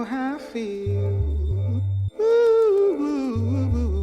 know how I feel. Ooh, ooh, ooh, ooh.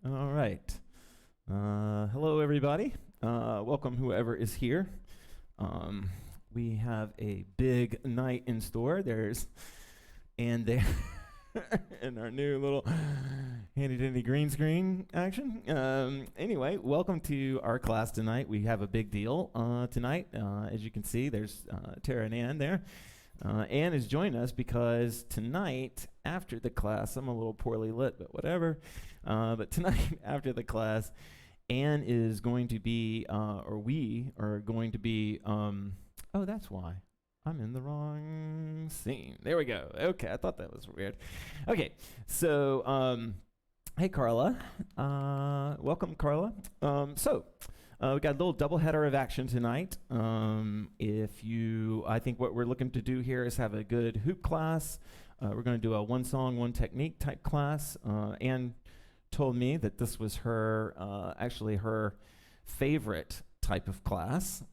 All right. Hello, everybody. Welcome, whoever is here. We have a big night in store. There's and there in our new little handy dandy green screen action. Anyway, welcome to our class tonight. We have a big deal tonight. As you can see, there's Tara and Ann there. Ann is joining us because tonight, after the class, I'm a little poorly lit, but whatever. But tonight, after the class, Ann is going to be, or we are going to be, oh, that's why. I'm in the wrong scene. There we go. Okay, I thought that was weird. Okay, so, hey, Carla. Welcome, Carla. We got a little double header of action tonight. I think what we're looking to do here is have a good hoop class. We're going to do a one song, one technique type class. Ann told me that this was actually her favorite type of class,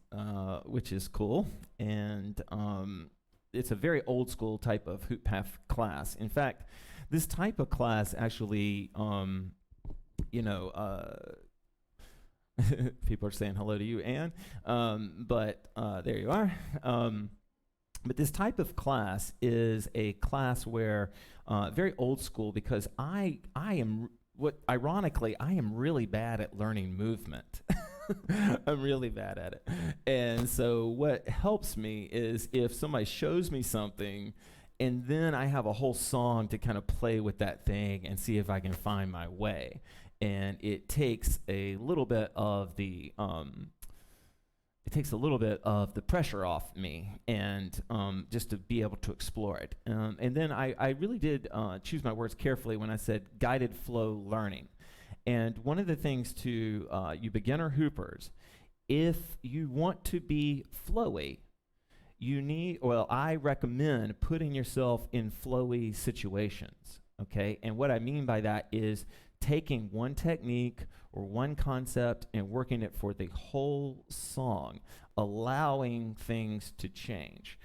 which is cool. And it's a very old school type of hoop half class. In fact, this type of class actually, people are saying hello to you, Ann. But there you are. But this type of class is a class where very old school, because ironically, I am really bad at learning movement. I'm really bad at it. And so what helps me is if somebody shows me something and then I have a whole song to kind of play with that thing and see if I can find my way. And it takes a little bit of the pressure off me, and just to be able to explore it. And then I really did choose my words carefully when I said guided flow learning. And one of the things to you beginner hoopers, if you want to be flowy, I recommend putting yourself in flowy situations, okay? And what I mean by that is taking one technique or one concept and working it for the whole song, allowing things to change.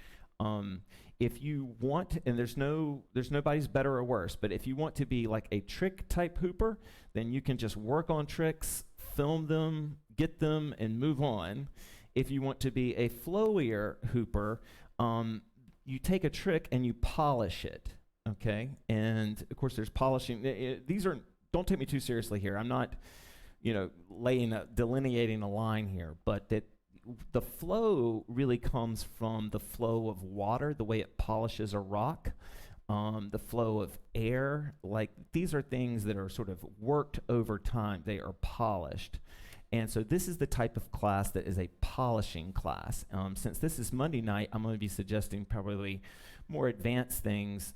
If you want, and there's nobody's better or worse, but if you want to be like a trick type hooper, then you can just work on tricks, film them, get them, and move on. If you want to be a flowier hooper, you take a trick and you polish it, okay? And of course there's polishing. Don't take me too seriously here. I'm not, delineating a line here, but that the flow really comes from the flow of water, the way it polishes a rock, the flow of air. Like, these are things that are sort of worked over time. They are polished. And so this is the type of class that is a polishing class. Since this is Monday night, I'm going to be suggesting probably more advanced things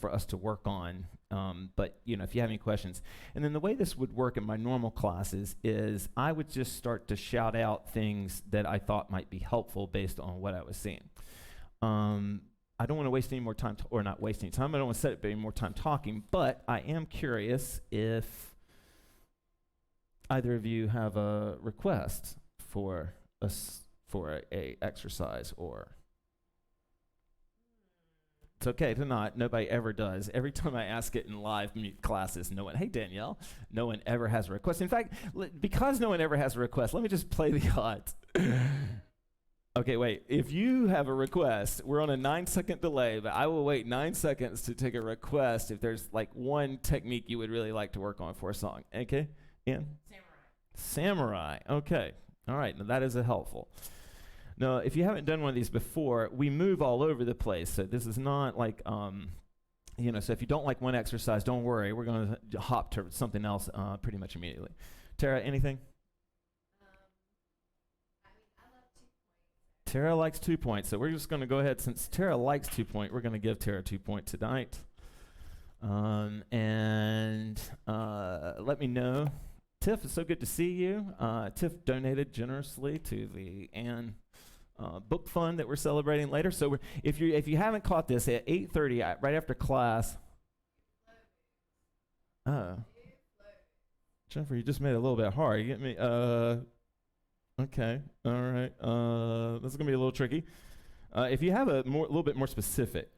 for us to work on. But if you have any questions. And then the way this would work in my normal classes is I would just start to shout out things that I thought might be helpful based on what I was seeing. I don't want to waste any more time, or not waste any time. I don't want to set up any more time talking, but I am curious if either of you have a request for a exercise, or it's okay to not. Nobody ever does. Every time I ask it in live classes, hey Danielle, no one ever has a request. In fact, because no one ever has a request, let me just play the odds. Okay, wait. If you have a request, we're on a 9-second delay, but I will wait 9 seconds to take a request if there's like one technique you would really like to work on for a song. Okay, Ian? Samurai. Okay. All right. Now that is helpful. Now, if you haven't done one of these before, we move all over the place. So this is not like, so if you don't like one exercise, don't worry. We're going to hop to something else pretty much immediately. Tara, anything? I love 2point. Tara likes 2point. So we're just going to go ahead. Since Tara likes 2point, we're going to give Tara 2point tonight. Let me know. Tiff, it's so good to see you. Tiff donated generously to the Ann book fund that we're celebrating later. So if you haven't caught this, at 8:30, right after class. Jennifer, you just made it a little bit hard. You get me? Okay. All right. This is gonna be a little tricky. If you have a little bit more specific.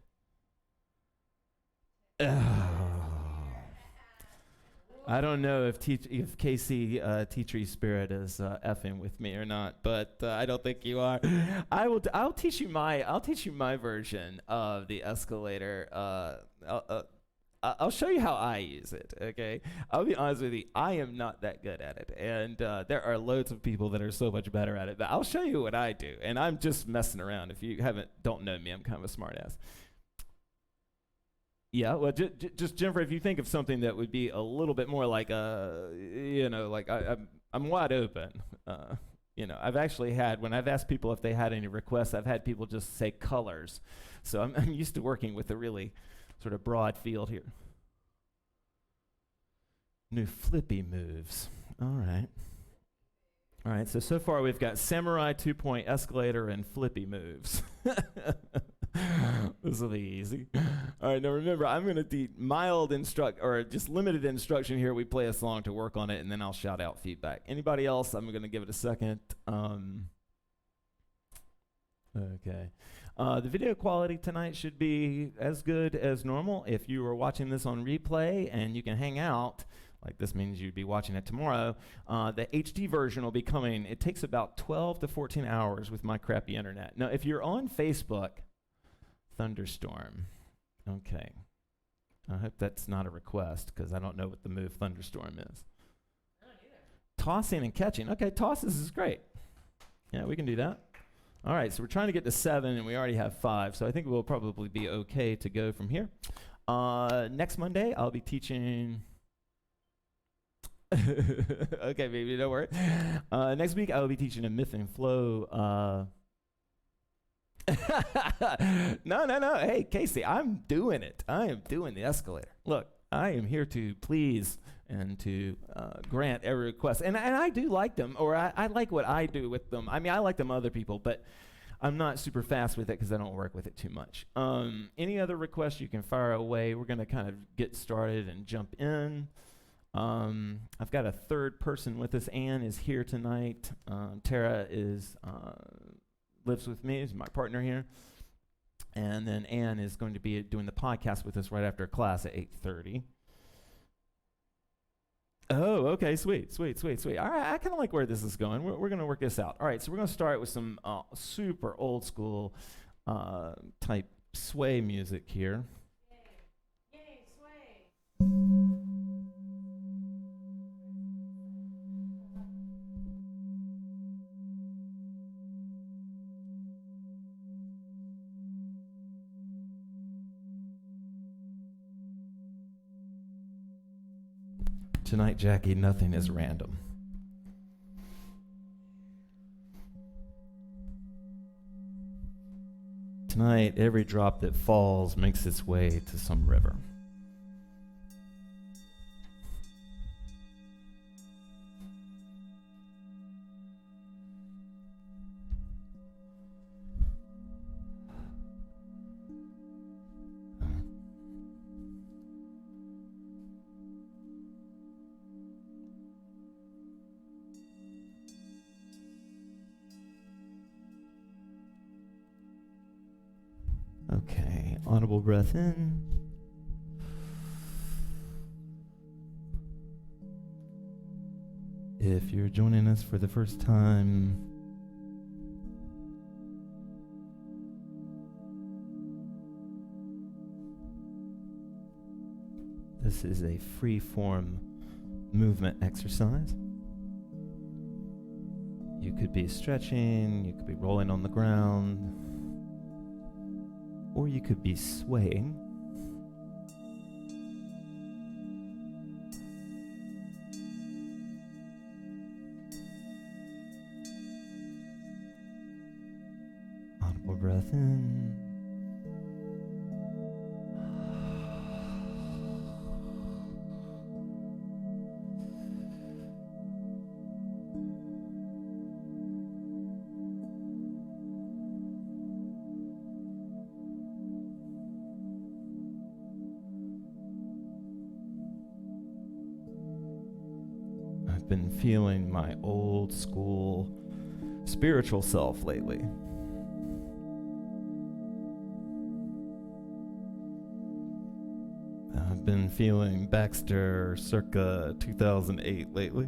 I don't know if Casey Teachery Spirit is effing with me or not, but I don't think you are. I'll teach you my version of the escalator. I'll show you how I use it. Okay, I'll be honest with you. I am not that good at it, and there are loads of people that are so much better at it. But I'll show you what I do, and I'm just messing around. If you don't know me, I'm kind of a smart ass. Yeah, well, just Jennifer, if you think of something that would be a little bit more like I'm wide open. I've actually had when I've asked people if they had any requests, I've had people just say colors. So I'm used to working with a really sort of broad field here. New flippy moves. All right. All right, so far we've got samurai, 2-point, escalator, and flippy moves. This will be easy. All right, now remember, I'm going to do just limited instruction here. We play a song to work on it, and then I'll shout out feedback. Anybody else? I'm going to give it a second. Okay. The video quality tonight should be as good as normal. If you are watching this on replay and you can hang out, like this means you'd be watching it tomorrow, the HD version will be coming. It takes about 12 to 14 hours with my crappy internet. Now, if you're on Facebook, thunderstorm. Okay. I hope that's not a request because I don't know what the move thunderstorm is. I don't either. Tossing and catching. Okay, tosses is great. Yeah, we can do that. All right, so we're trying to get to 7, and we already have 5, so I think we'll probably be okay to go from here. Next Monday, I'll be teaching... Okay, baby, don't worry. Next week, I will be teaching a myth and flow... No. Hey, Casey, I'm doing it. I am doing the escalator. Look, I am here to please and to grant every request. And I do like them, or I like what I do with them. I mean, I like them other people, but I'm not super fast with it because I don't work with it too much. Any other requests you can fire away? We're going to kind of get started and jump in. I've got a third person with us. Ann is here tonight. Tara lives with me, is my partner here. And then Ann is going to be doing the podcast with us right after class at 8:30. Oh, okay, sweet. All right, I kind of like where this is going. We're going to work this out. All right, so we're going to start with some super old school type sway music here. Yay, sway. Tonight, Jackie, nothing is random. Tonight, every drop that falls makes its way to some river. Okay, audible breath in. If you're joining us for the first time, this is a free-form movement exercise. You could be stretching, you could be rolling on the ground, or you could be swaying. Audible breath in. Been feeling my old school spiritual self lately. I've I've been feeling Baxter circa 2008 lately.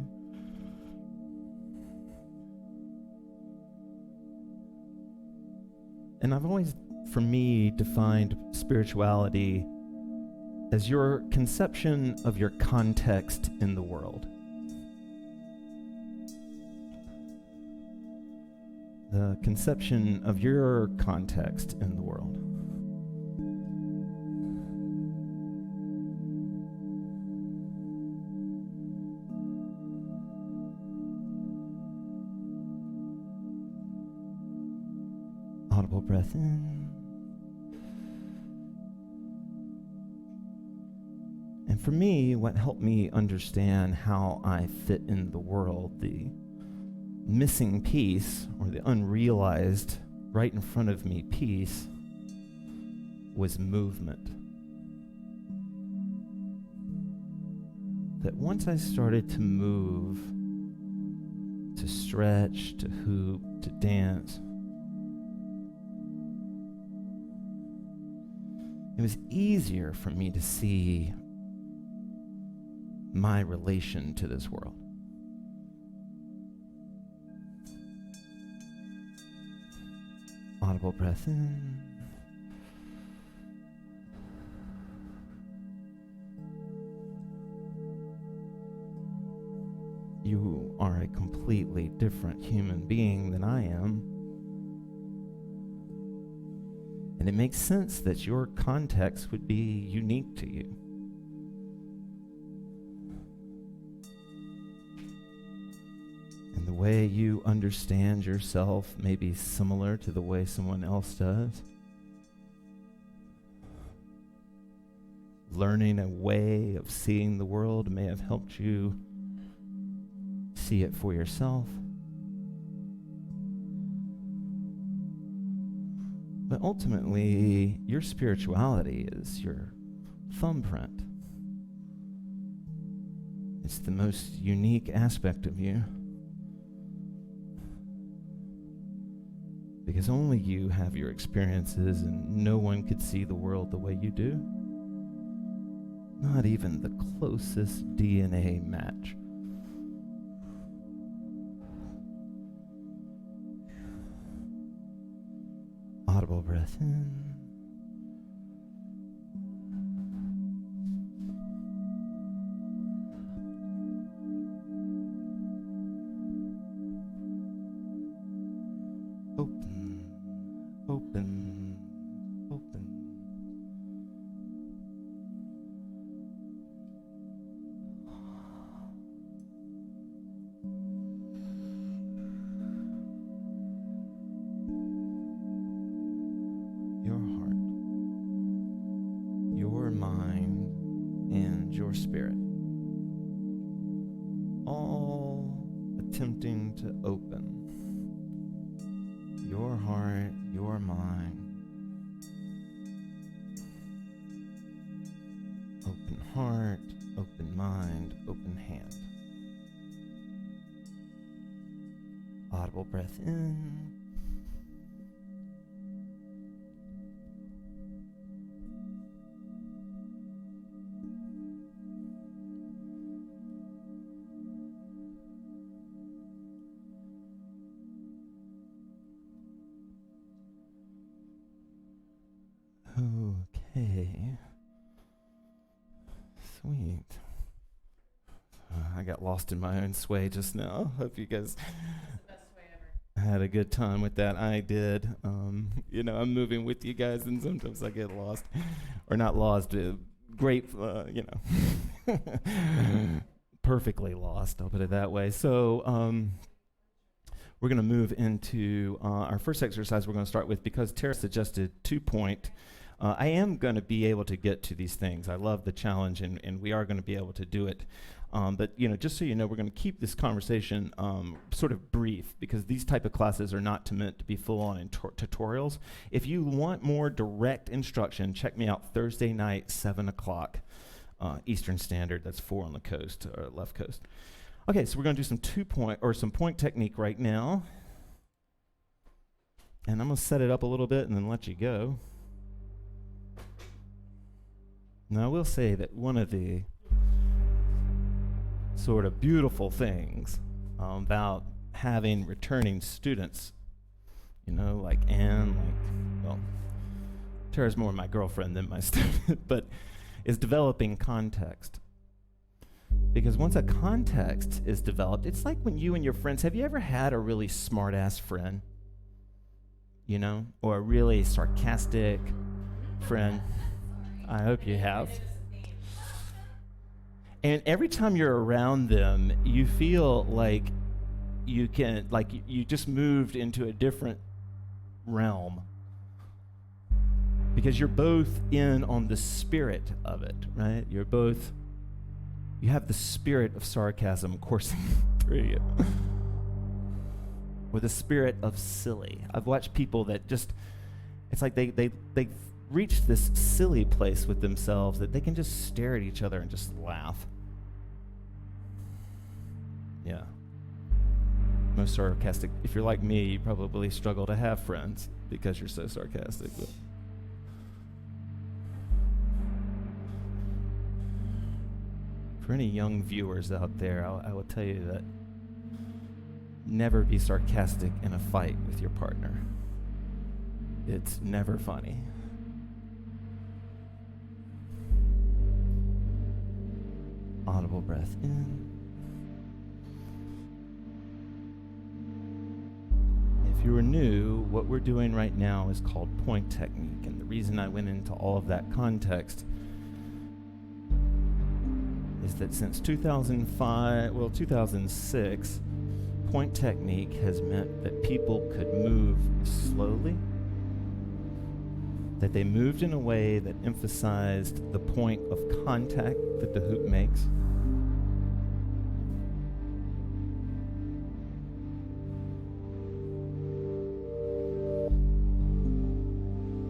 And I've always, for me, defined spirituality as your conception of your context in the world. The conception of your context in the world. Audible breath in. And for me, what helped me understand how I fit in the world, the missing piece, or the unrealized, right in front of me piece, was movement. That once I started to move, to stretch, to hoop, to dance, it was easier for me to see my relation to this world. Audible breath in. You are a completely different human being than I am. And it makes sense that your context would be unique to you. And the way you understand yourself may be similar to the way someone else does. Learning a way of seeing the world may have helped you see it for yourself. But ultimately, your spirituality is your thumbprint. It's the most unique aspect of you. Because only you have your experiences, and no one could see the world the way you do. Not even the closest DNA match. Audible breath in. Open, open, open. Your heart, your mind, and your spirit, all attempting to open. Your heart, your mind. Open heart, open mind, open hand. Audible breath in. Okay. Sweet. I got lost in my own sway just now. Hope you guys had a good time with that. I did. I'm moving with you guys, and sometimes I get lost. Or not lost, great, perfectly lost, I'll put it that way. So, we're going to move into our first exercise we're going to start with, because Tara suggested 2-point. I am going to be able to get to these things. I love the challenge, and we are going to be able to do it. But just so you know, we're going to keep this conversation sort of brief, because these type of classes are not meant to be full-on tutorials. If you want more direct instruction, check me out Thursday night, 7 o'clock Eastern Standard. That's 4 on the coast, or left coast. Okay, so we're going to do some 2-point, or some point technique right now. And I'm going to set it up a little bit and then let you go. Now, I will say that one of the sort of beautiful things about having returning students, like Anne, well, Tara's more my girlfriend than my student, but is developing context. Because once a context is developed, it's like when you and your friends, have you ever had a really smart-ass friend? Or a really sarcastic friend? I hope you have. And every time you're around them, you feel like you just moved into a different realm. Because you're both in on the spirit of it, right? You have the spirit of sarcasm coursing through you. Or the spirit of silly. I've watched people that it's like they've reached this silly place with themselves that they can just stare at each other and just laugh. Yeah. Most sarcastic. If you're like me, you probably struggle to have friends because you're so sarcastic. But for any young viewers out there, I will tell you that never be sarcastic in a fight with your partner. It's never funny. Audible breath in. If you are new, what we're doing right now is called point technique. And the reason I went into all of that context is that since 2006, point technique has meant that people could move slowly, that they moved in a way that emphasized the point of contact that the hoop makes.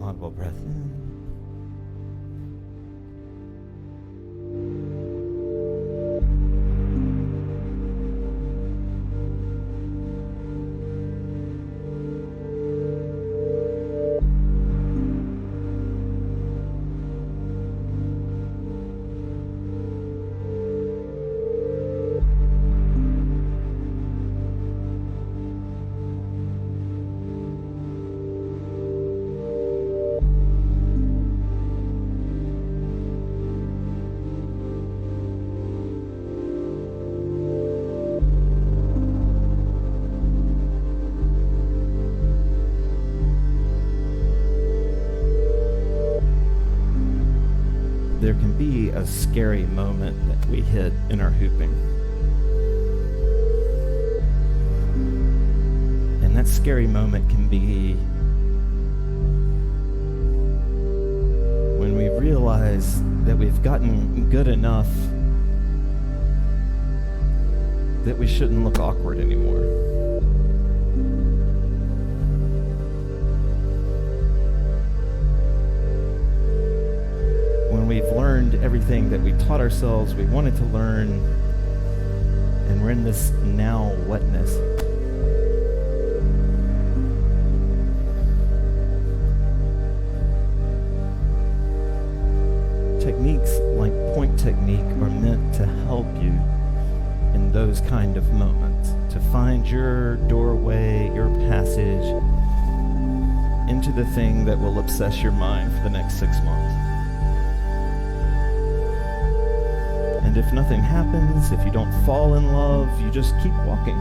Audible breath in. There can be a scary moment that we hit in our hooping. And that scary moment can be when we realize that we've gotten good enough that we shouldn't look awkward anymore. When we've learned everything that we taught ourselves we wanted to learn, and we're in this now wetness. Techniques like point technique are meant to help you in those kind of moments, to find your doorway, your passage into the thing that will obsess your mind for the next 6 months. And if nothing happens, if you don't fall in love, you just keep walking.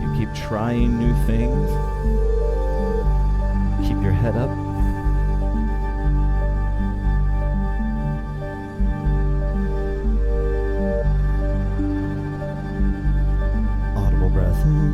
You keep trying new things. Keep your head up. Audible breath in.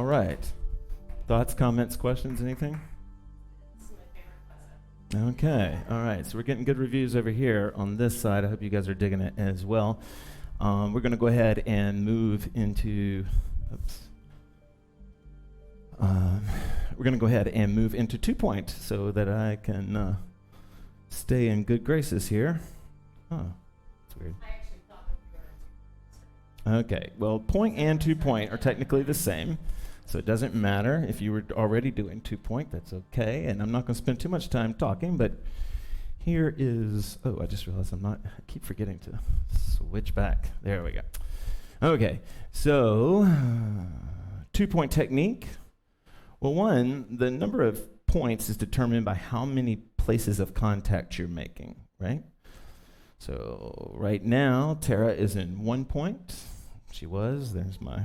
right. Thoughts, comments, questions, anything? This is my favorite class. Okay, all right. So we're getting good reviews over here on this side. I hope you guys are digging it as well. We're going to go ahead and move into, we're going to go ahead and move into 2-point so that I can stay in good graces here. Oh, that's weird. I actually thought that we were Okay, well, point and 2-point are technically the same, so it doesn't matter if you were already doing 2-point, that's okay, and I'm not going to spend too much time talking, but here is, oh, I just realized I keep forgetting to switch back. There we go. Okay, so 2-point technique. Well, one, the number of points is determined by how many places of contact you're making, right? So right now, Tara is in 1 point. She was, there's my.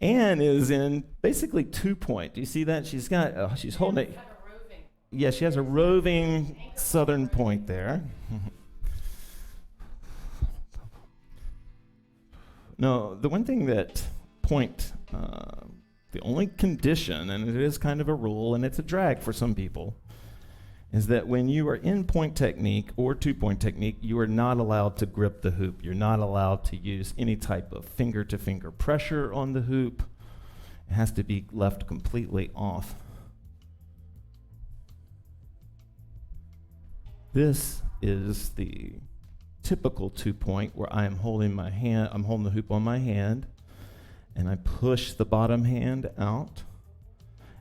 Anne is in basically 2-point. Do you see that? She's got, she's holding it. Yeah, she has a roving southern point there. No, the one thing that point, the only condition, and it is kind of a rule, and it's a drag for some people, is that when you are in point technique or 2-point technique, you are not allowed to grip the hoop. You're not allowed to use any type of finger-to-finger pressure on the hoop. It has to be left completely off. This is the typical 2-point where I am holding my hand, I'm holding the hoop on my hand, and I push the bottom hand out,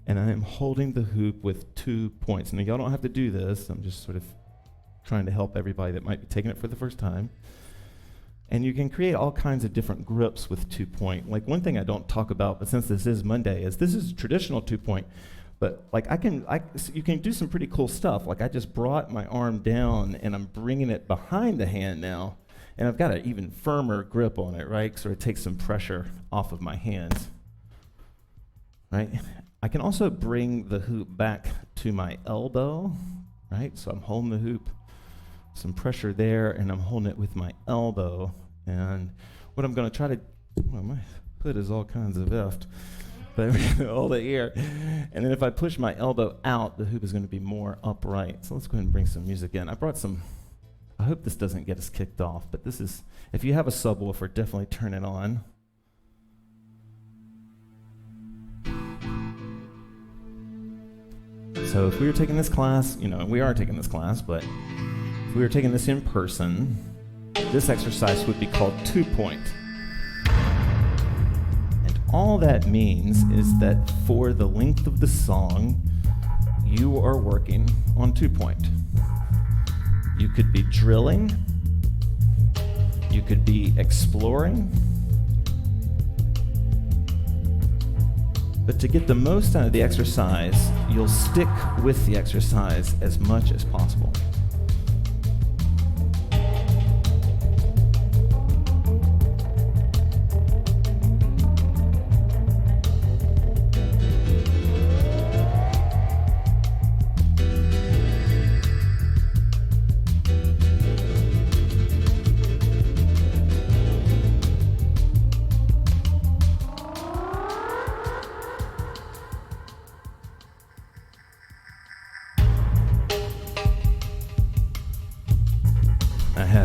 and I am holding the hoop with 2 points. Now, y'all don't have to do this. I'm just sort of trying to help everybody that might be taking it for the first time. And you can create all kinds of different grips with 2-point. Like one thing I don't talk about, but since this is Monday, is this is traditional 2-point. But like you can do some pretty cool stuff. Like I just brought my arm down and I'm bringing it behind the hand now, and I've got an even firmer grip on it, right? So it takes some pressure off of my hands, right? I can also bring the hoop back to my elbow, right? So I'm holding the hoop, some pressure there, and I'm holding it with my elbow. And what I'm going to try to, well, my hood is all kinds of effed. But hold it here. And then if I push my elbow out, the hoop is going to be more upright. So let's go ahead and bring some music in. I brought some, I hope this doesn't get us kicked off, but this is, if you have a subwoofer, definitely turn it on. So if we were taking this class, you know, we are taking this class, but if we were taking this in person, this exercise would be called 2-point. All that means is that for the length of the song, you are working on 2-point. You could be drilling, you could be exploring, but to get the most out of the exercise, you'll stick with the exercise as much as possible.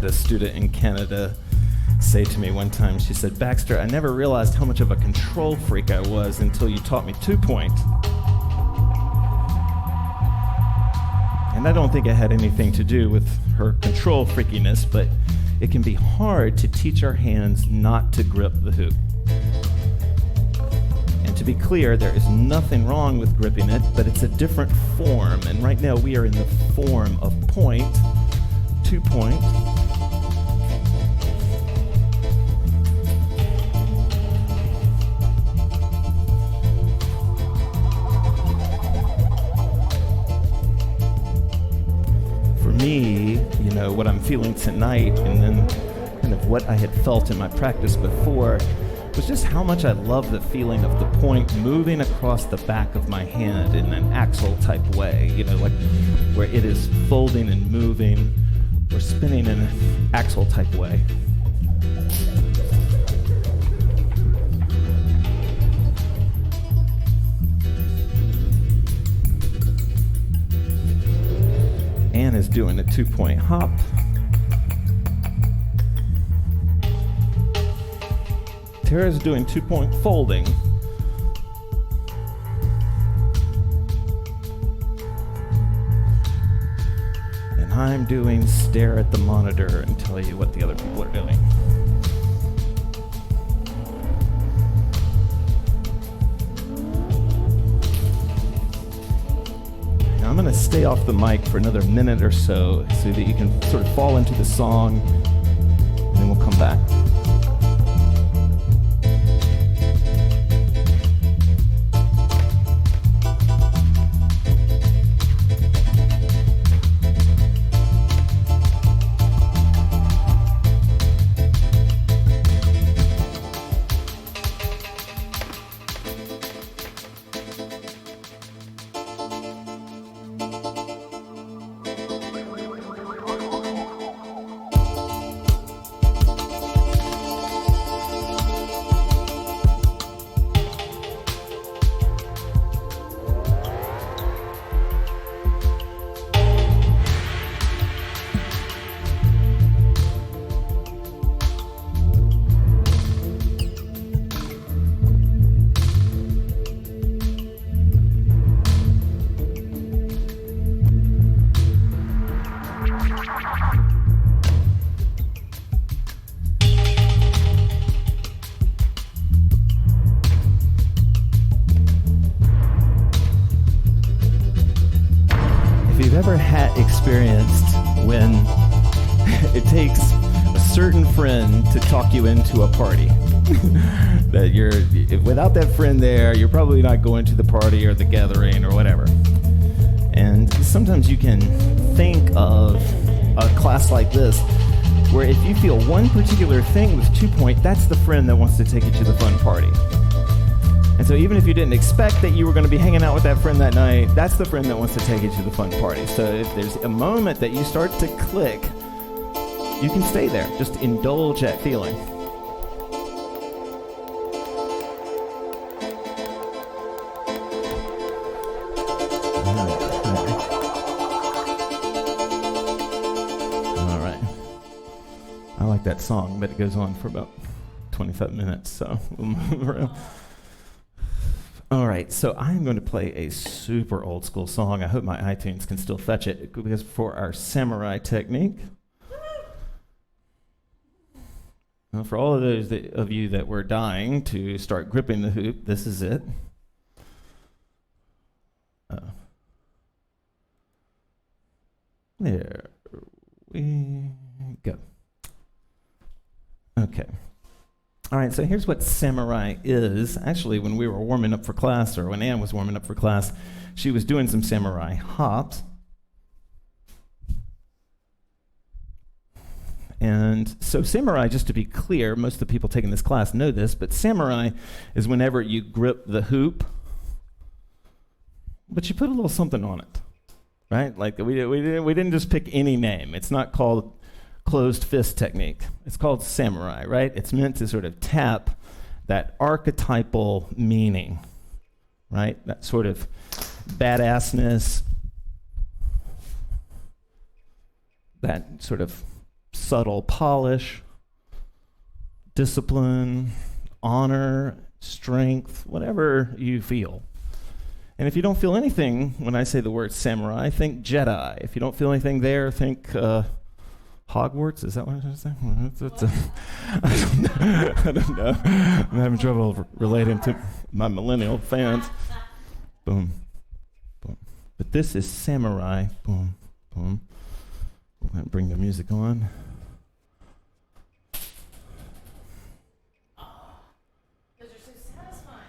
A student in Canada say to me one time, she said, "Baxter, I never realized how much of a control freak I was until you taught me 2-point." And I don't think it had anything to do with her control freakiness, but it can be hard to teach our hands not to grip the hoop. And to be clear, there is nothing wrong with gripping it, but it's a different form. And right now we are in the form of point, 2-point. Me, you know, what I'm feeling tonight and then kind of what I had felt in my practice before was just how much I love the feeling of the point moving across the back of my hand in an axle type way, you know, like where it is folding and moving or spinning in an axle type way. doing a 2-point hop. Tara's doing 2-point folding. And I'm doing stare at the monitor and tell you what the other people are doing. I'm going to stay off the mic for another minute or so that you can sort of fall into the song, and then we'll come back. Experienced when it takes a certain friend to talk you into a party. That without that friend there, you're probably not going to the party or the gathering or whatever. And sometimes you can think of a class like this where if you feel one particular thing with 2-point, that's the friend that wants to take you to the fun party. And so even if you didn't expect that you were going to be hanging out with that friend that night, that's the friend that wants to take you to the fun party. So if there's a moment that you start to click, you can stay there. Just indulge that feeling. All right. I like that song, but it goes on for about 25 minutes, so we'll move around. All right, so I'm going to play a super old school song. I hope my iTunes can still fetch it, because for our samurai technique. Now, for all of those of you that were dying to start gripping the hoop, this is it. There we go. Okay. All right, so here's what samurai is. Actually, when we were warming up for class, or when Ann was warming up for class, she was doing some samurai hops. And so samurai, just to be clear, most of the people taking this class know this, but samurai is whenever you grip the hoop, but you put a little something on it, right? Like we didn't just pick any name. It's not called closed fist technique. It's called samurai, right? It's meant to sort of tap that archetypal meaning, right? That sort of badassness, that sort of subtle polish, discipline, honor, strength, whatever you feel. And if you don't feel anything when I say the word samurai, think Jedi. If you don't feel anything there, think Hogwarts? Is that what I was saying? I don't know. I'm having trouble relating to my millennial fans. Boom, boom. But this is samurai. Boom, boom. We're going to bring the music on. Those are so satisfying.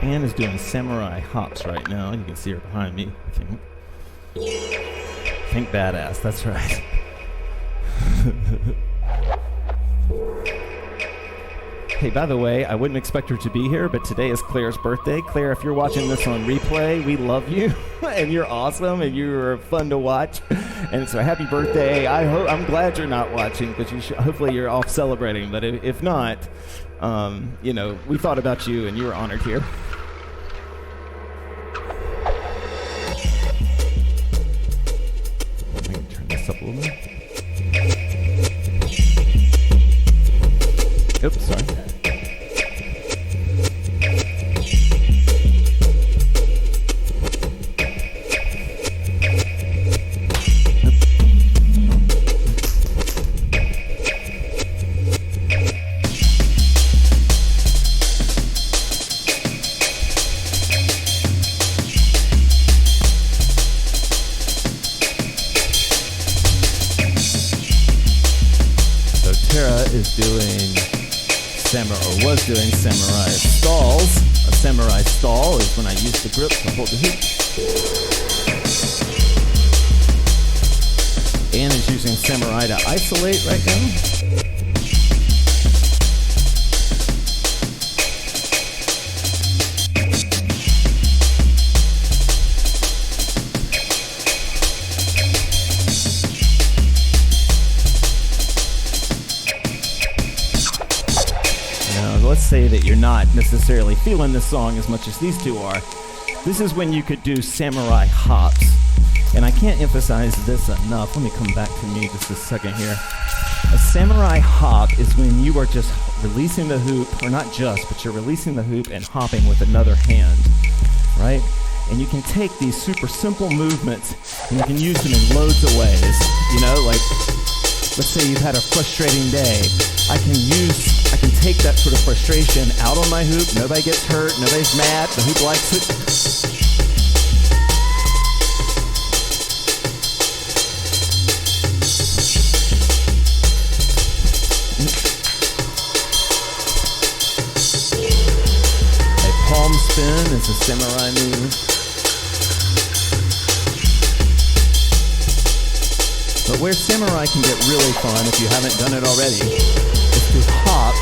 Anne is doing samurai hops right now. You can see her behind me, I think. Think badass, that's right. Hey, by the way, I wouldn't expect her to be here, but today is Claire's birthday. Claire, if you're watching this on replay, we love you, and you're awesome, and you're fun to watch. And so happy birthday. I'm glad you're not watching, because hopefully you're off celebrating, but if not, We thought about you and you were honored here. Let me turn this up a little bit. Oops, sorry. Was doing samurai stalls. A samurai stall is when I use the grip to hold the hoop. Anne is using samurai to isolate right now. Let's say that you're not necessarily feeling this song as much as these two are. This is when you could do samurai hops. And I can't emphasize this enough. Let me come back to me just a second here. A samurai hop is when you are just releasing the hoop, or not just, but you're releasing the hoop and hopping with another hand, right? And you can take these super simple movements and you can use them in loads of ways. Like, let's say you've had a frustrating day. I can take that sort of frustration out on my hoop. Nobody gets hurt. Nobody's mad. The hoop likes it. A palm spin is a samurai move. But where samurai can get really fun, if you haven't done it already, is to hop,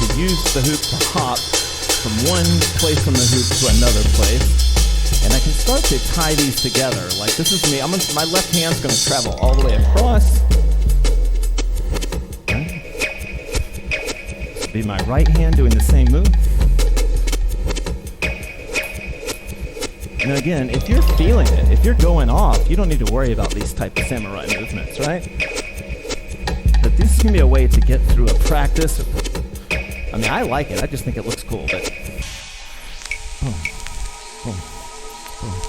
to use the hoop to hop from one place on the hoop to another place. And I can start to tie these together. Like, this is me. My left hand's going to travel all the way across. Right. This will be my right hand doing the same move. Now again, if you're feeling it, if you're going off, you don't need to worry about these type of samurai movements, right? But this is going to be a way to get through a practice. I mean, I like it. I just think it looks cool, but... Boom, boom, boom, boom.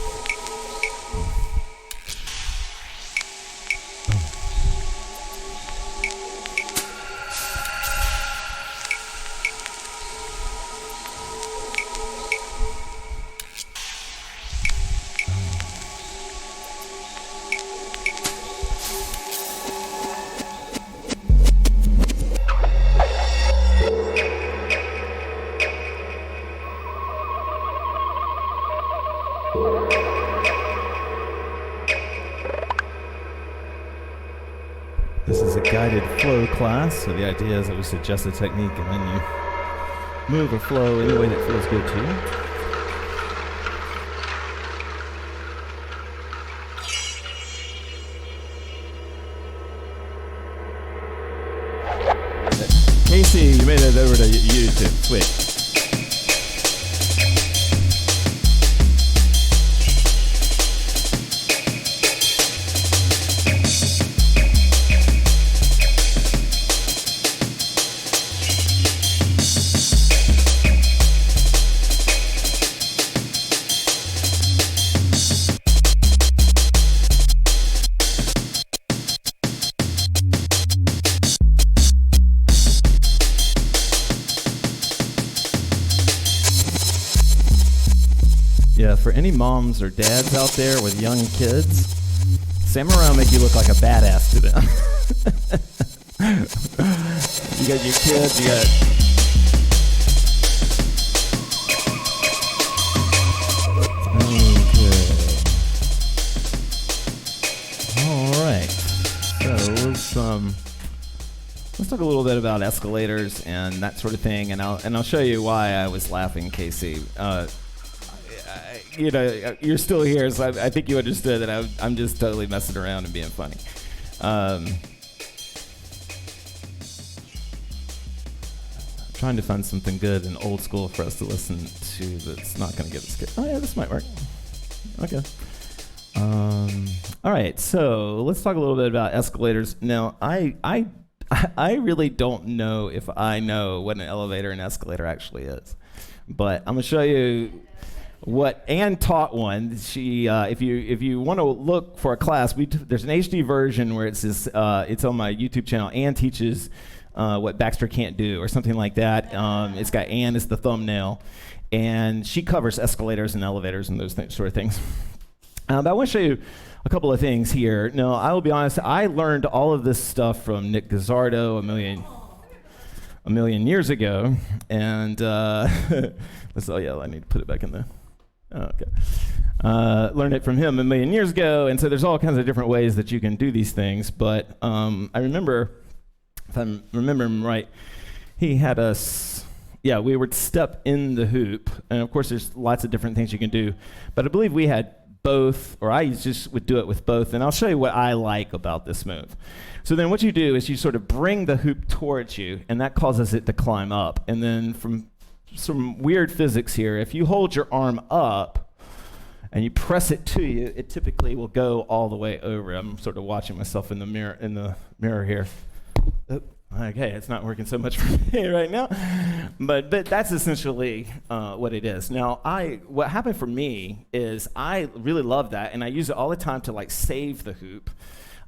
This is a guided flow class, so the idea is that we suggest a technique and then you move or flow any way that feels good to you. Casey, you made it over to YouTube. Sweet. Yeah, for any moms or dads out there with young kids, samurai will make you look like a badass to them. You got your kids, you got... Okay. All right. So let's talk a little bit about escalators and that sort of thing, and I'll show you why I was laughing, Casey. You're still here, so I think you understood that I'm just totally messing around and being funny. I'm trying to find something good and old school for us to listen to that's not going to give us good. Oh yeah, this might work. Okay. All right, so let's talk a little bit about escalators. Now, I really don't know if I know what an elevator and escalator actually is, but I'm gonna show you what Ann taught one. She, if you want to look for a class, there's an HD version where it says it's on my YouTube channel. Ann teaches what Baxter can't do, or something like that. It's got Ann as the thumbnail, and she covers escalators and elevators and those sort of things. But I want to show you a couple of things here. Now, I will be honest, I learned all of this stuff from Nick Gazzardo a million years ago, and oh yeah, I need to put it back in there. Oh, okay. Learned it from him a million years ago, and so there's all kinds of different ways that you can do these things. But I remember, if I'm remembering right, he had us. Yeah, we would step in the hoop, and of course, there's lots of different things you can do. But I believe we had both, or I just would do it with both, and I'll show you what I like about this move. So then what you do is you sort of bring the hoop towards you, and that causes it to climb up. And then from some weird physics here, if you hold your arm up and you press it to you, it typically will go all the way over. I'm sort of watching myself in the mirror here. Okay, it's not working so much for me right now, but that's essentially what it is. Now, what happened for me is I really love that, and I use it all the time to like save the hoop,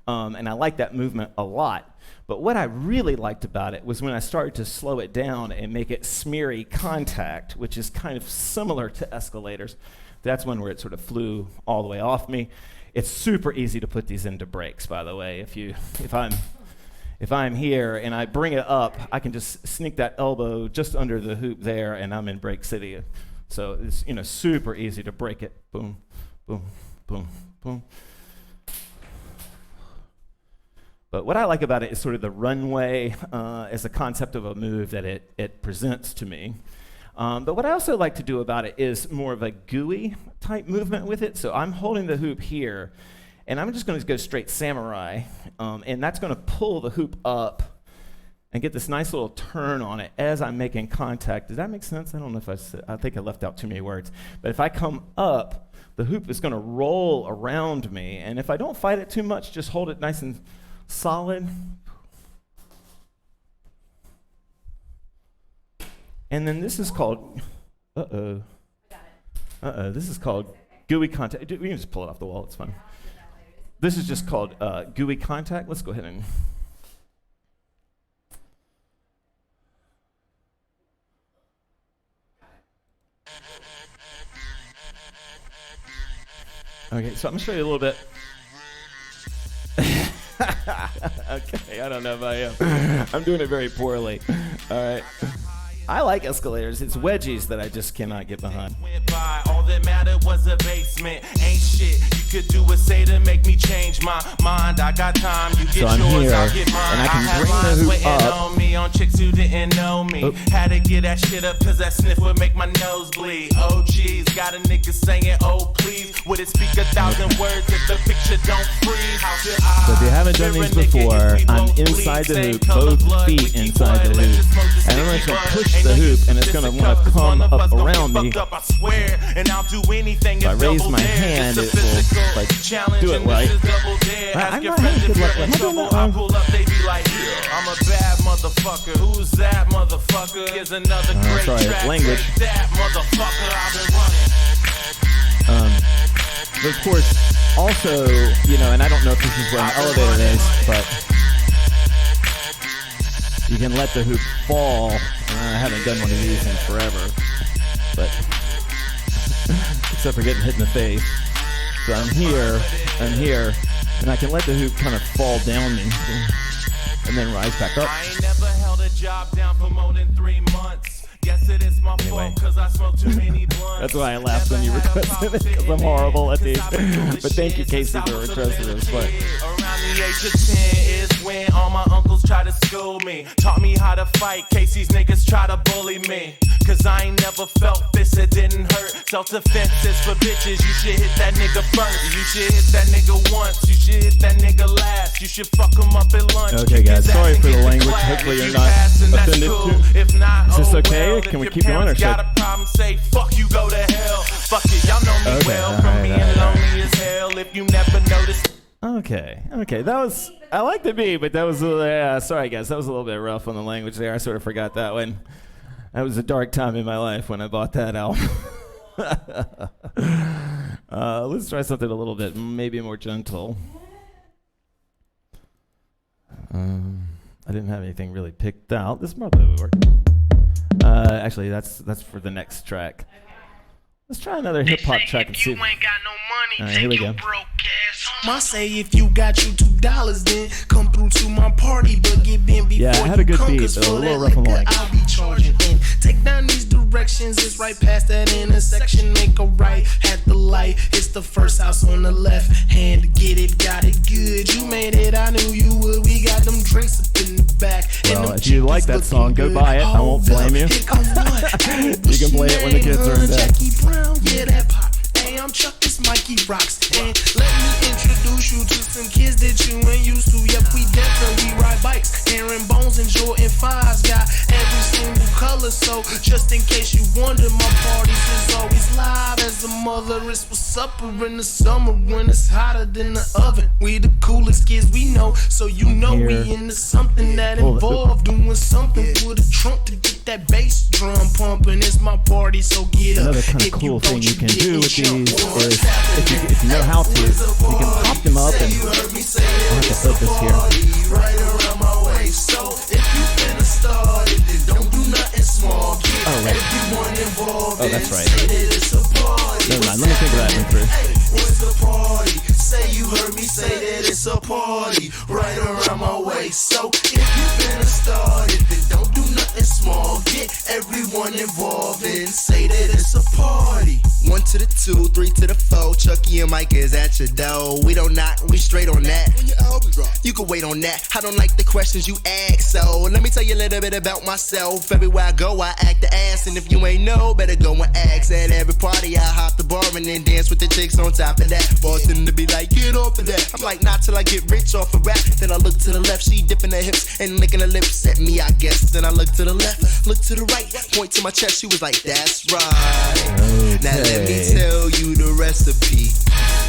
and I like that movement a lot. But what I really liked about it was when I started to slow it down and make it smeary contact, which is kind of similar to escalators. That's one where it sort of flew all the way off me. It's super easy to put these into brakes, by the way. If I'm here and I bring it up, I can just sneak that elbow just under the hoop there, and I'm in brake city. So it's super easy to break it. Boom, boom, boom, boom. But what I like about it is sort of the runway as a concept of a move that it presents to me. But what I also like to do about it is more of a gooey type movement with it. So I'm holding the hoop here, and I'm just going to go straight samurai, and that's going to pull the hoop up and get this nice little turn on it as I'm making contact. Does that make sense? I don't know if I think I left out too many words. But if I come up, the hoop is going to roll around me, and if I don't fight it too much, just hold it nice and solid. And then this is called, this is called gooey contact. We can just pull it off the wall, it's fine. This is just called gooey contact. Let's go ahead and. Okay, so I'm gonna show you a little bit. Okay, I don't know if I am. I'm doing it very poorly. All right. I like escalators. It's wedgies that I just cannot get behind. All that mattered was a basement. Ain't shit you could do or say to make me change my mind. I got time. You get I'm yours, here, I'll get mine. and I can had bring the lines hoop waiting up. on me on chicks who didn't know me. Oop. Had to get that shit up cause that sniff would make my nose bleed. Oh geez, got a nigga saying oh please. Would it speak 1,000 words if the picture don't freeze? How should I? So if you haven't done these before, I'm inside the hoop, both feet inside the hoop, and I'm going to push the hoop, and it's going to want to come up around me. I swear, and I'll do anything If I raise my hand, it will like do it right. I'm not having good luck. Am I doing that I wrong? pull up, they be like, I'm a bad motherfucker. Who's that motherfucker? Here's another great sorry, track. language. Take that motherfucker. I've been running. But of course, also, and I don't know if this is where an elevator is, but you can let the hoop fall. I haven't done one of these in forever, but except for getting hit in the face. So I'm here, and I can let the hoop kind of fall down me, and then rise back up. I ain't never held a job down for more than 3 months. Guess it is my fault cause I smoke too many blunts. That's why I laughed when you requested it, because I'm horrible at these. But thank you, Casey, for requesting this. But the age of 10 is when all my uncles try to school me. Taught me how to fight, case these niggas try to bully me. Cause I ain't never felt this, it didn't hurt. Self-defense is for bitches, you should hit that nigga first. You should hit that nigga once, you should hit that nigga last. You should fuck him up at lunch. Okay guys, sorry for the language, hopefully you're not offended too. If not, is this oh okay? well. Can we If keep your going or parents should? got a problem, say fuck you, go to hell. Fuck it, y'all know me Okay, well. all From right, being all right. lonely as hell. If you never noticed. Okay, that was, I like the beat, but that was, sorry guys, that was a little bit rough on the language there. I sort of forgot that one. That was a dark time in my life when I bought that album. Let's try something a little bit, maybe more gentle. I didn't have anything really picked out. This probably would work. Actually, that's for the next track. Let's try another hip hop track and see. You ain't got no money, All right, here we go. broke ass home. I say if you got you $2, then come through to my party, but get in before Yeah, I had a you good come, beat, 'cause though, a for little that rough on the liquor leg. I'll be charging. And take down these directions, it's right past that intersection, make a right at the light. It's the first house on the left hand, get it, got it good. You made it, I knew you would. We got them drinks up in the back. Well, if you like that song, go buy it. I won't blame you. You can can play it when the kids are in bed. Jackie Brown, yeah, that pop. Hey, I'm Chuck, this Mikey Rocks. And let me introduce you to some kids that you ain't used to. Yep, we definitely ride bikes. Aaron Bones and Jordan 5s got every single color. So just in case you wonder, my parties is always live as a mother. It's for supper in the summer when it's hotter than the oven. We the coolest kids we know, so you know we Here. into something that Hold it. involved doing something with a trunk to get that bass drum pumping. It's my party, so get up. Another kind of If cool thing don't, you can get do in with jump. these is, if you know how to, you can pop them up and I'll have to focus here. Right around my waist. So if you finna start it, then don't do nothing small. Get Oh, right. everyone involved. Oh, that's and right. say that it's a party. Never mind, let me think of that one through. Hey, it's a party. Say you heard me say that it's a party. Right around my waist. So if you finna start it, then don't do nothing small. Get everyone involved and say that it's a party. 1 to the 2, 3 to the 4. Chucky and Mike is at your door. We don't knock, we straight on that. When your album drop, you can wait on that. I don't like the questions you ask, so let me tell you a little bit about myself. Everywhere I go, I act the ass, and if you ain't know, better go and ask. At every party, I hop the bar and then dance with the chicks on top of that. Bartender be like, get off of that. I'm like, not till I get rich off of rap. Then I look to the left, she dipping her hips and licking her lips at me, I guess. Then I look to the left, look to the right, point to my chest. She was like, that's right. Now let me tell you the recipe.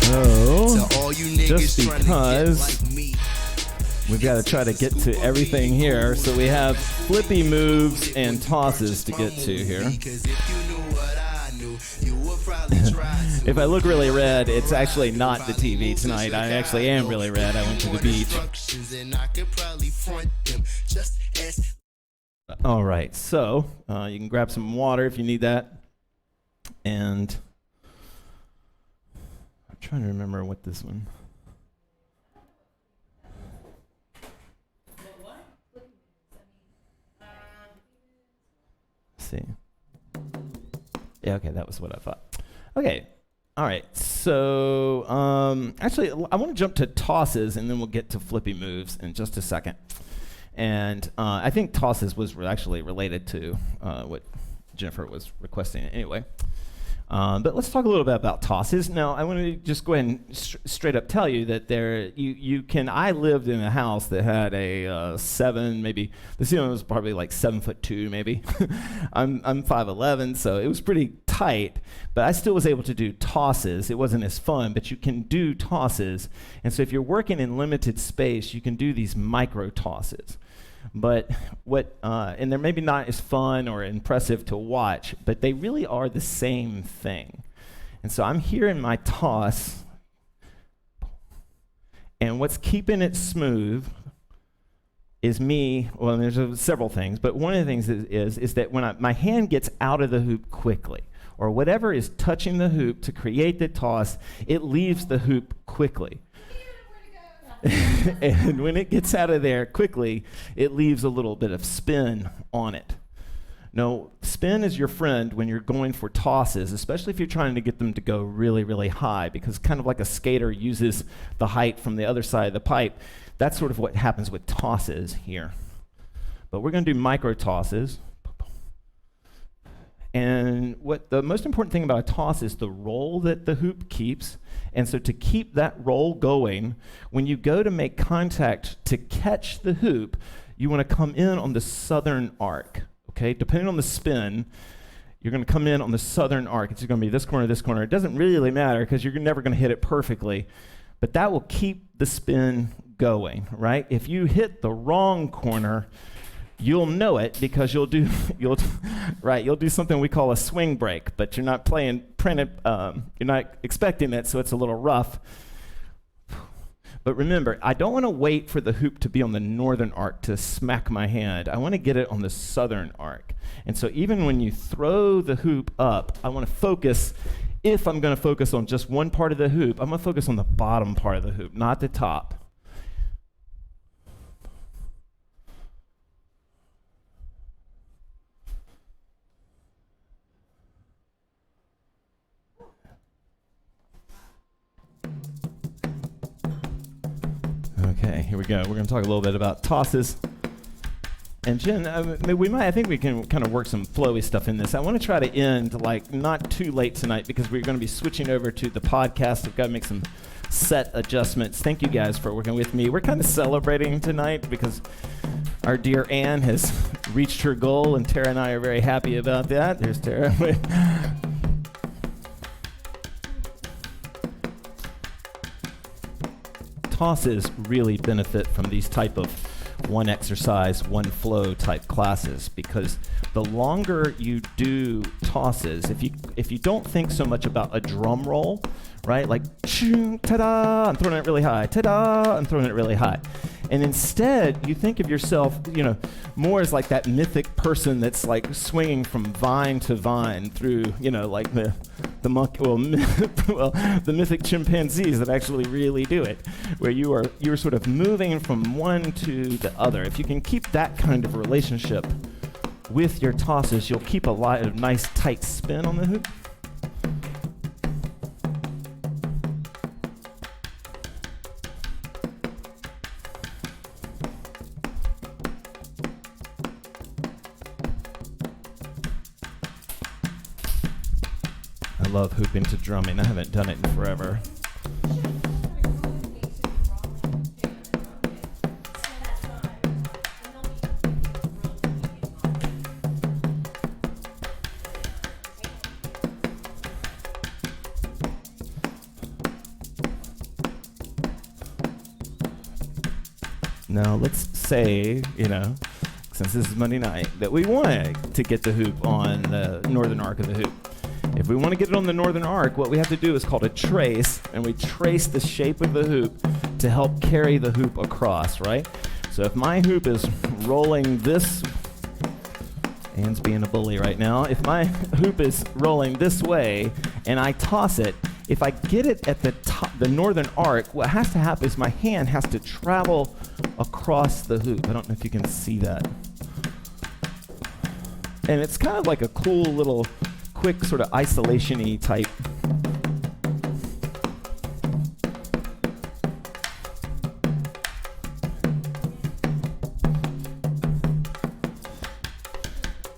Oh, To all you niggas just trying to get because like me. we've got to try to get to everything here. So we have flippy moves and tosses to get to here. Because if you knew what I knew, you would probably try to. If I look really red, it's actually not the TV tonight. I actually am really red. I went to the beach. And I could probably front them just as. All right, so you can grab some water if you need that. And I'm trying to remember what this one. Let's see. Yeah, okay, that was what I thought. Okay, all right. So actually, I want to jump to tosses, and then we'll get to flippy moves in just a second. And I think tosses was actually related to what Jennifer was requesting anyway. But let's talk a little bit about tosses. Now, I want to just go ahead and straight up tell you that you can. I lived in a house that had a 7, maybe the ceiling was probably like 7'2", maybe. I'm 5'11", so it was pretty tight. But I still was able to do tosses. It wasn't as fun, but you can do tosses. And so if you're working in limited space, you can do these micro tosses. But and they're maybe not as fun or impressive to watch, but they really are the same thing. And so I'm here in my toss, and what's keeping it smooth is me. Well, there's several things, but one of the things is that when my hand gets out of the hoop quickly, or whatever is touching the hoop to create the toss, it leaves the hoop quickly. And when it gets out of there quickly, it leaves a little bit of spin on it. No, spin is your friend when you're going for tosses, especially if you're trying to get them to go really, really high, because kind of like a skater uses the height from the other side of the pipe. That's sort of what happens with tosses here. But we're going to do micro tosses. And what the most important thing about a toss is the roll that the hoop keeps. And so to keep that roll going, when you go to make contact to catch the hoop, you want to come in on the southern arc. Okay, depending on the spin, you're going to come in on the southern arc. It's going to be this corner, this corner. It doesn't really matter because you're never going to hit it perfectly, but that will keep the spin going, right? If you hit the wrong corner, you'll know it because you'll do something we call a swing break, but you're not you're not expecting it, so it's a little rough. But remember, I don't want to wait for the hoop to be on the northern arc to smack my hand. I want to get it on the southern arc. And so even when you throw the hoop up, I want to focus, if I'm going to focus on just one part of the hoop, I'm going to focus on the bottom part of the hoop, not the top. Okay, here we go. We're going to talk a little bit about tosses. And Jen, I think we can kind of work some flowy stuff in this. I want to try to end like not too late tonight because we're going to be switching over to the podcast. We've got to make some set adjustments. Thank you guys for working with me. We're kind of celebrating tonight because our dear Anne has reached her goal, and Tara and I are very happy about that. There's Tara. Tosses really benefit from these type of one exercise, one flow type classes, because the longer you do tosses, if you don't think so much about a drum roll, right? Like, ta-da, I'm throwing it really high, ta-da, I'm throwing it really high. And instead, you think of yourself, more as like that mythic person that's like swinging from vine to vine through, like the monkey, the mythic chimpanzees that actually really do it, where you're sort of moving from one to the other. If you can keep that kind of relationship with your tosses, you'll keep a lot of nice tight spin on the hoop. I love hooping to drumming. I haven't done it in forever. Now let's say, since this is Monday night, that we want to get the hoop on the northern arc of the hoop. If we want to get it on the northern arc, what we have to do is called a trace, and we trace the shape of the hoop to help carry the hoop across, right? So if my hoop is rolling this, Anne's being a bully right now. If my hoop is rolling this way and I toss it, if I get it at the top, the northern arc, what has to happen is my hand has to travel across the hoop. I don't know if you can see that. And it's kind of like a cool little quick sort of isolation-y type.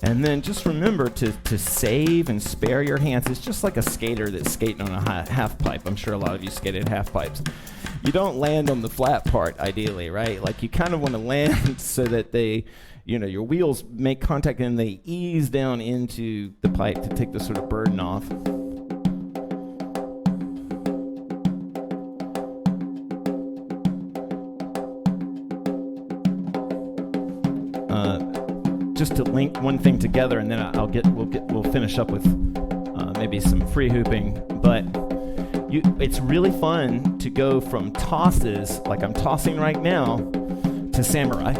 And then just remember to save and spare your hands. It's just like a skater that's skating on a half pipe. I'm sure a lot of you skated half pipes. You don't land on the flat part, ideally, right? Like you kind of want to land so that your wheels make contact and they ease down into the pipe to take the sort of burden off. Just to link one thing together, and then we'll finish up with maybe some free hooping. But it's really fun to go from tosses, like I'm tossing right now, to samurai,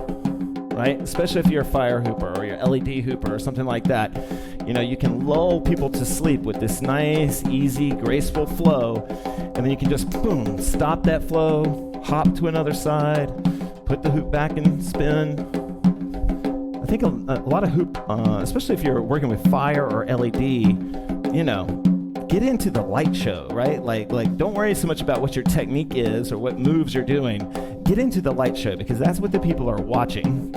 right? Especially if you're a fire hooper or you're LED hooper or something like that. You can lull people to sleep with this nice, easy, graceful flow, and then you can just boom, stop that flow, hop to another side, put the hoop back and spin. think a lot of hoop, especially if you're working with fire or LED, you know, get into the light show, right? Like don't worry so much about what your technique is or what moves you're doing. Get into the light show because that's what the people are watching.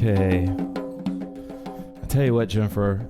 Okay. I tell you what, Jennifer,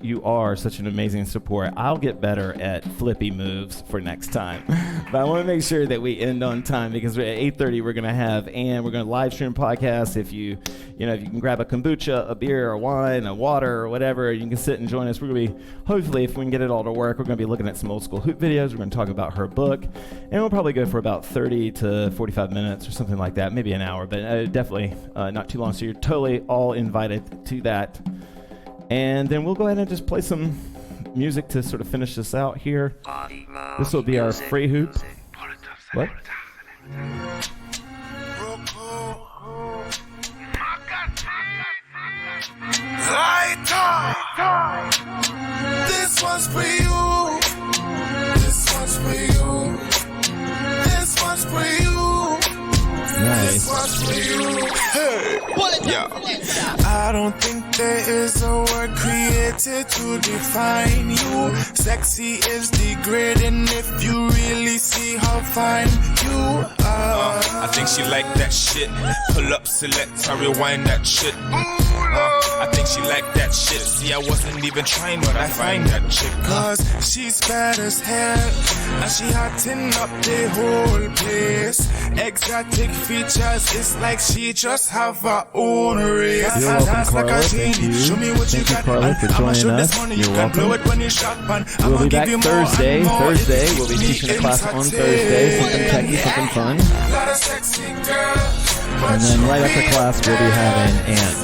you are such an amazing support. I'll get better at flippy moves for next time. But I want to make sure that we end on time because at 8:30 we're going to live stream podcast. If you can grab a kombucha, a beer, a wine, a water, or whatever, you can sit and join us. We're going to be, hopefully, if we can get it all to work, we're going to be looking at some old school hoop videos. We're going to talk about her book, and we'll probably go for about 30 to 45 minutes or something like that, maybe an hour, but definitely not too long. So you're totally all invited to that. And then we'll go ahead and just play some music to sort of finish this out here. This will be our free hoop. What? This one's for you. This one's for you. This one's for you. Nice. This one's for you. Hey. Yeah. I don't think there is a word created to define you. Sexy is degrading if you really see how fine you are. I think she like that shit. Pull up, select, I rewind that shit. I think she like that shit. See, I wasn't even trying, but I find that chick. Cause she's bad as hell, and she hotting up the whole place. Exotic features, it's like she just have her own race. You're welcome, Carla. Thank you. Show me what Thank you you, got. Carla, for joining us. You're welcome. We'll be back Thursday. We'll be teaching a class on Thursday. Something techy, something fun. And then right after class, we'll be having Ann.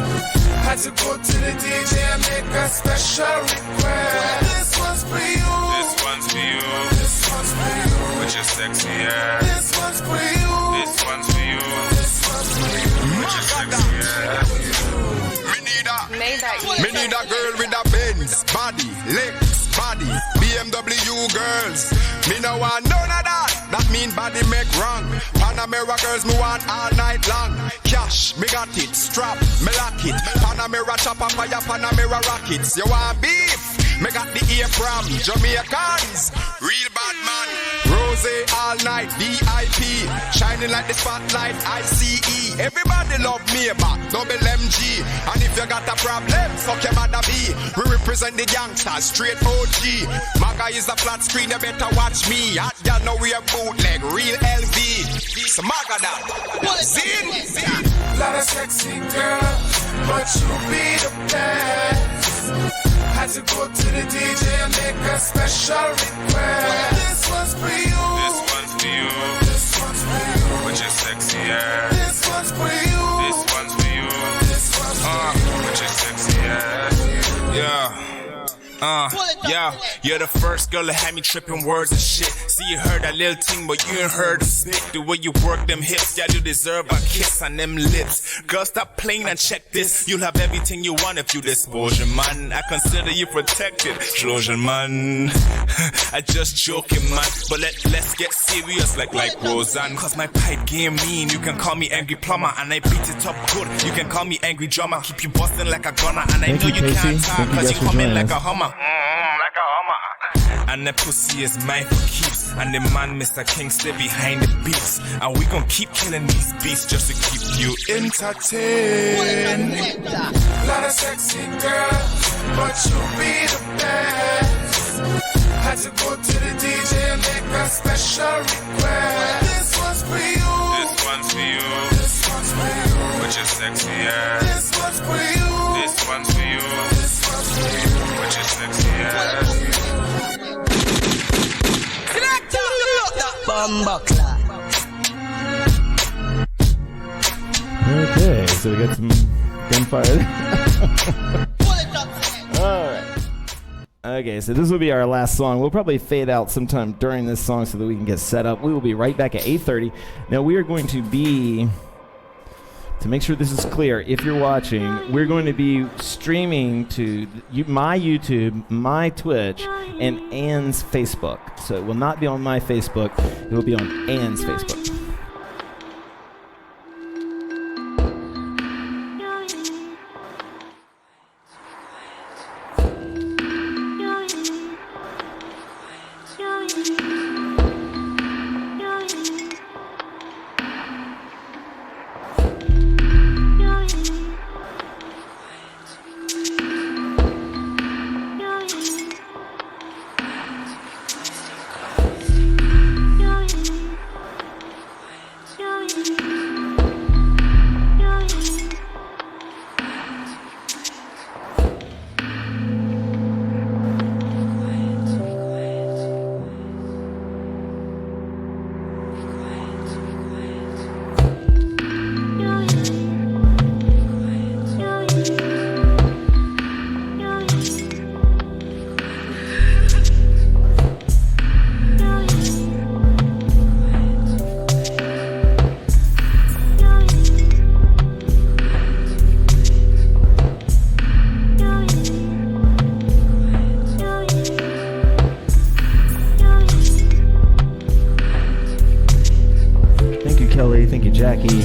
Had to go to the DJ and make a special request. This one's for you. This one's for you. This one's for you. With your sexy ass. This one's for you. This one's for you. This one's for you. With your sexy ass. Me need a girl with a Benz body, legs, body, BMW girls. Me no want none of that. That mean body make wrong. Panamera girls me want all night long. Cash, me got it. Strap, me lock it. Panamera chopper fire, Panamera rockets. You want beef? Me got the ear from Jamaicans. Real bad man. Rose all night, VIP. Shining like the spotlight, ICE. Everybody love me back, double MG. And if you got a problem, fuck your mother be. We represent the gangsters, straight OG. Maga is a flat screen, you better watch me. Hot girl know we a bootleg, real LV. So Maga that. Zin. Lot of sexy girls, but you be the best. Had to go to the DJ and make a special request. This one's for you. This one's for you. This one's for you. With your sexy ass. This one's for you. This one's for you. This one's for you. With your sexy ass. Yeah. Yeah, you're the first girl that had me tripping words and shit. See, you heard that little thing, but you ain't heard the spit. The way you work them hips, yeah, you deserve a kiss on them lips. Girl, stop playing and check this. You'll have everything you want if you dispose your man. I consider you protected, Trojan man. I just joking, man. But let's get serious like Roseanne. Cause my pipe game mean. You can call me Angry Plumber, and I beat it up good. You can call me Angry Drummer. Keep you busting like a gunner, and I know you can't talk cause you come in like a Hummer. Like a Hummer. And the pussy is mine for keeps. And the man, Mr. King, stay behind the beats. And we gon' keep killing these beats just to keep you entertained. Lot of sexy girls, but you be the best. Had to go to the DJ and make a special request. This one's for you. This one's for you. This one's for you. With your sexy ass. This one's for you. This one's for you. This one's for you. With your sexy ass. Bumbuckler. Okay, so we got some gunfire. All right. Okay, so this will be our last song. We'll probably fade out sometime during this song so that we can get set up. We will be right back at 8:30. Now, we are going to be, to make sure this is clear, if you're watching, we're going to be streaming to my YouTube, my Twitch, and Ann's Facebook. So it will not be on my Facebook. It will be on Ann's Facebook. Kelly. Thank you, Jackie.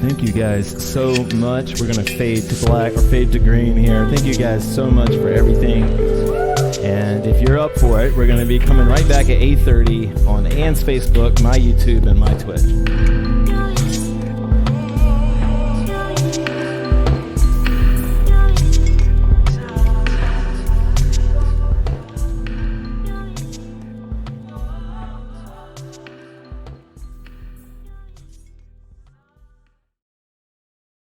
Thank you guys so much. We're gonna fade to black or fade to green here. Thank you guys so much for everything. And if you're up for it, we're gonna be coming right back at 8:30 on Ann's Facebook, my YouTube, and my Twitch.